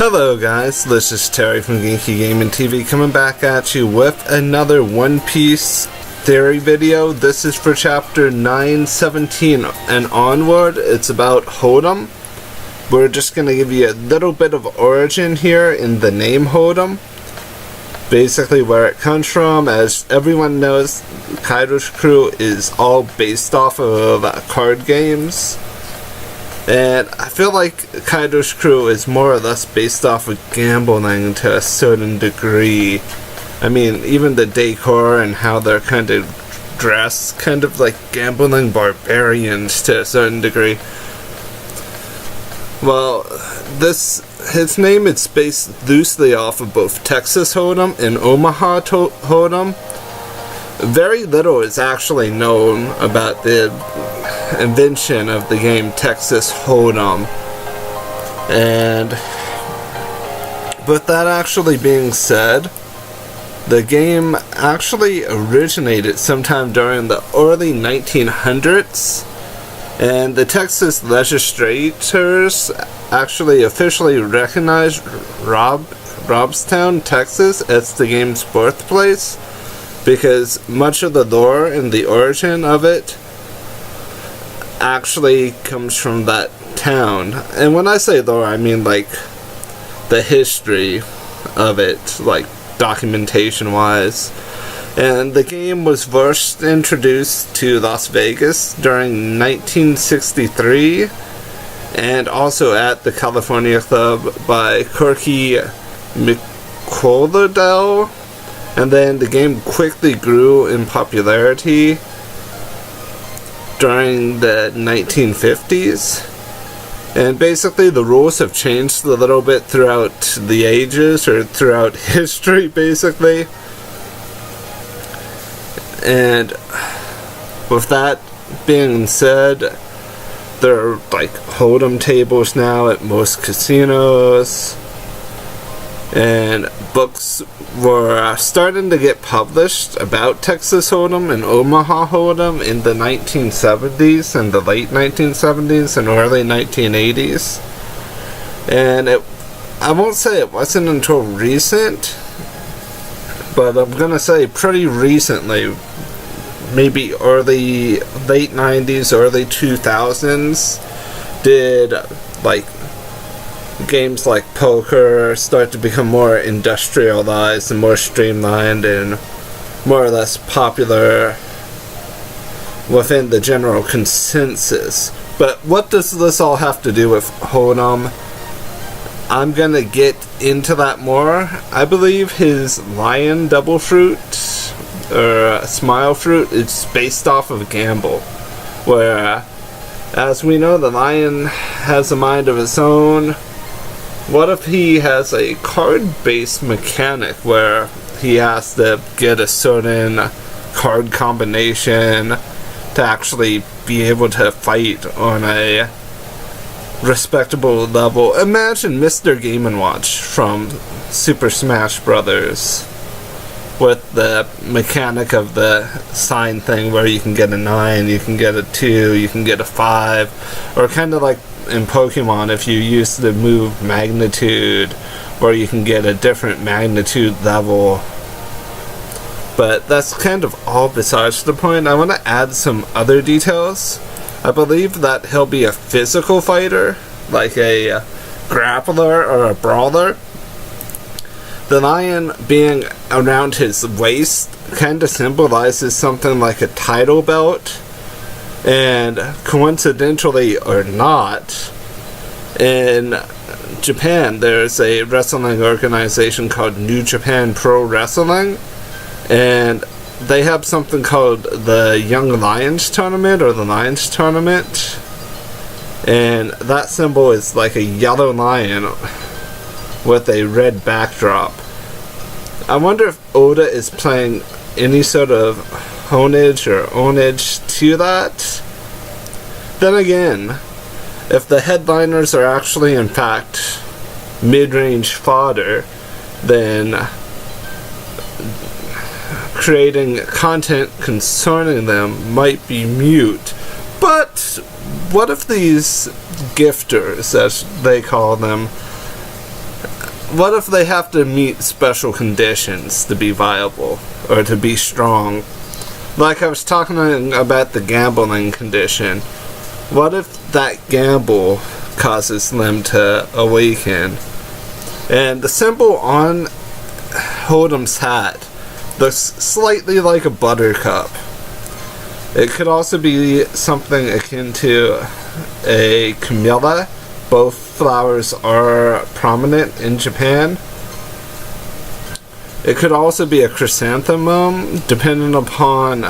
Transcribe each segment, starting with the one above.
Hello guys, this is Terry from Genki Gaming TV coming back at you with another One Piece theory video. This is for chapter 917 and onward. It's about Holdem. We're just going to give you a little bit of origin here in the name Holdem. Basically where it comes from. As everyone knows, Kaido's crew is all based off of card games. And I feel like Kaido's crew is more or less based off of gambling to a certain degree. I mean, even the decor and how they're kind of dressed, kind of like gambling barbarians to a certain degree. Well, his name is based loosely off of both Texas Holdem and Omaha Holdem. Very little is actually known about the invention of the game Texas Holdem. And with that actually being said, the game actually originated sometime during the early 1900s, and the Texas legislators actually officially recognized Robstown, Texas as the game's birthplace, because much of the lore and the origin of it actually comes from that town. And when I say lore, I mean like the history of it, like documentation wise. And the game was first introduced to Las Vegas during 1963, and also at the California Club by Corky McColladell. And then the game quickly grew in popularity during the 1950s. And basically the rules have changed a little bit throughout the ages, or throughout history basically. And with that being said, there are like Holdem tables now at most casinos, and books were starting to get published about Texas Holdem and Omaha Holdem in the 1970s and the late 1970s and early 1980s. And I won't say it wasn't until recent, but I'm gonna say pretty recently, maybe late 90s, early 2000s, did like games like poker start to become more industrialized and more streamlined and more or less popular within the general consensus. But what does this all have to do with Holdem? I'm gonna get into that more. I believe his lion double fruit, or smile fruit, is based off of Gamble, where, as we know, the lion has a mind of its own. What if he has a card-based mechanic where he has to get a certain card combination to actually be able to fight on a respectable level? Imagine Mr. Game & Watch from Super Smash Brothers with the mechanic of the sign thing where you can get a 9, you can get a 2, you can get a 5, or kind of like in Pokemon, if you use the move Magnitude, where you can get a different magnitude level. But that's kind of all besides the point. I want to add some other details. I believe that he'll be a physical fighter, like a grappler or a brawler. The lion being around his waist kind of symbolizes something like a title belt. And coincidentally or not, in Japan there's a wrestling organization called New Japan Pro Wrestling, and they have something called the Young Lions Tournament, or the Lions Tournament, and that symbol is like a yellow lion with a red backdrop. I wonder if Oda is playing any sort of homage to that. Then again, if the headliners are actually in fact mid-range fodder, then creating content concerning them might be mute. But what if these gifters, as they call them, what if they have to meet special conditions to be viable or to be strong? Like I was talking about the gambling condition. What if that gamble causes them to awaken? And the symbol on Holdem's hat looks slightly like a buttercup. It could also be something akin to a camellia. Both flowers are prominent in Japan. It could also be a chrysanthemum, depending upon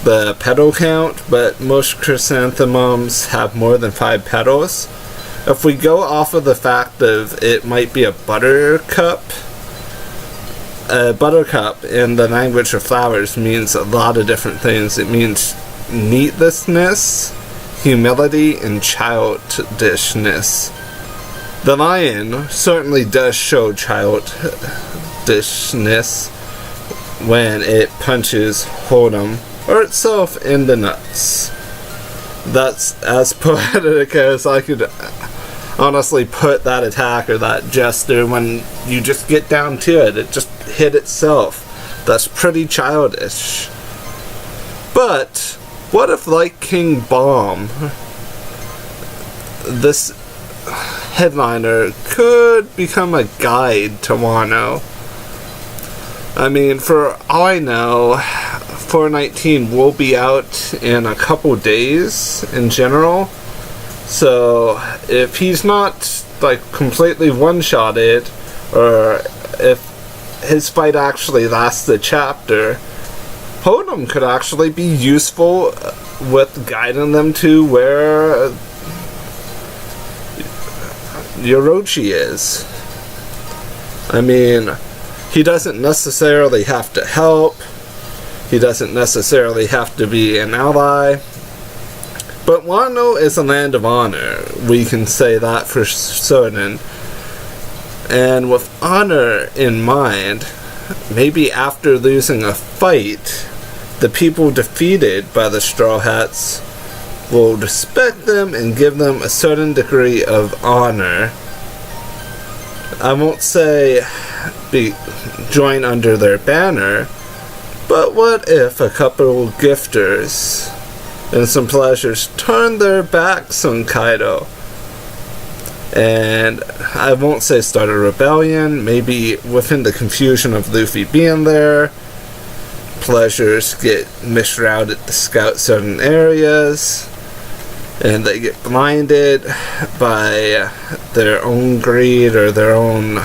the petal count, but most chrysanthemums have more than 5 petals. If we go off of the fact of it might be a buttercup in the language of flowers means a lot of different things. It means needlessness, humility, and childishness. The lion certainly does show childishness when it punches Holdem or itself in the nuts. That's as poetic as I could honestly put that attack or that gesture. When you just get down to it, it just hit itself. That's pretty childish. But what if, like King Bomb, this headliner could become a guide to Wano? I mean, for all I know, 419 will be out in a couple days in general. So if he's not like completely one-shotted, or if his fight actually lasts the chapter, Holdem could actually be useful with guiding them to where Yorochi is. I mean, he doesn't necessarily have to help. He doesn't necessarily have to be an ally. But Wano is a land of honor. We can say that for certain. And with honor in mind, maybe after losing a fight, the people defeated by the Straw Hats will respect them and give them a certain degree of honor. I won't say join under their banner, but what if a couple gifters and some pleasures turn their backs on Kaido? And I won't say start a rebellion, maybe within the confusion of Luffy being there, pleasures get misrouted to scout certain areas, and they get blinded by their own greed or their own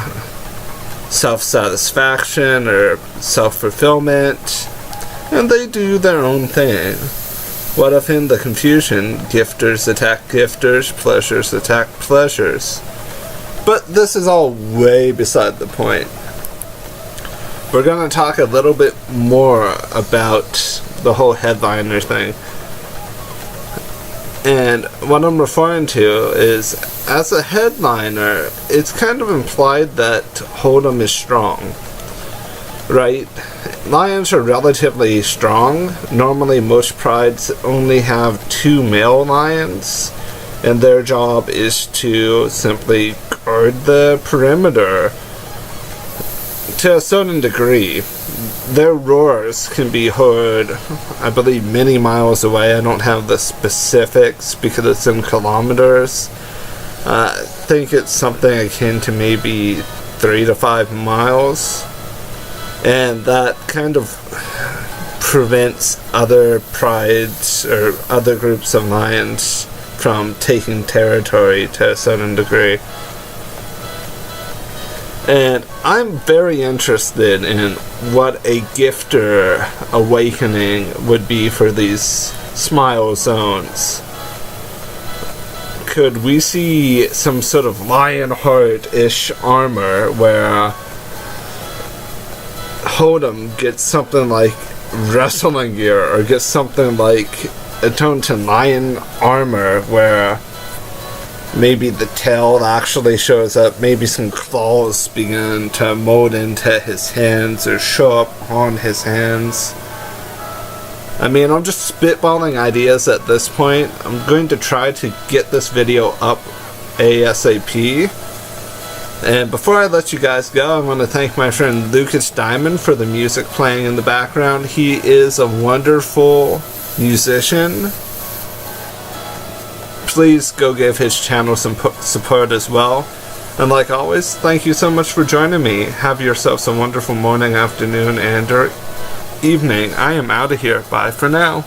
self-satisfaction or self-fulfillment, and they do their own thing. What if in the confusion, gifters attack gifters, pleasures attack pleasures? But this is all way beside the point. We're going to talk a little bit more about the whole headliner thing. And what I'm referring to is, as a headliner, it's kind of implied that Holdem is strong, right? Lions are relatively strong. Normally most prides only have 2 male lions, and their job is to simply guard the perimeter to a certain degree. Their roars can be heard, I believe, many miles away. I don't have the specifics because it's in kilometers. I think it's something akin to maybe 3 to 5 miles. And that kind of prevents other prides or other groups of lions from taking territory to a certain degree. And I'm very interested in what a gifter awakening would be for these smile zones. Could we see some sort of Lionheart-ish armor where Holdem gets something like wrestling gear, or gets something like attuned to lion armor where maybe the tail actually shows up, maybe some claws begin to mold into his hands or show up on his hands. I mean, I'm just spitballing ideas at this point. I'm going to try to get this video up ASAP. And before I let you guys go, I want to thank my friend Lucas Diamond for the music playing in the background. He is a wonderful musician. Please go give his channel some support as well. And like always, thank you so much for joining me. Have yourselves a wonderful morning, afternoon, and or evening. I am out of here. Bye for now.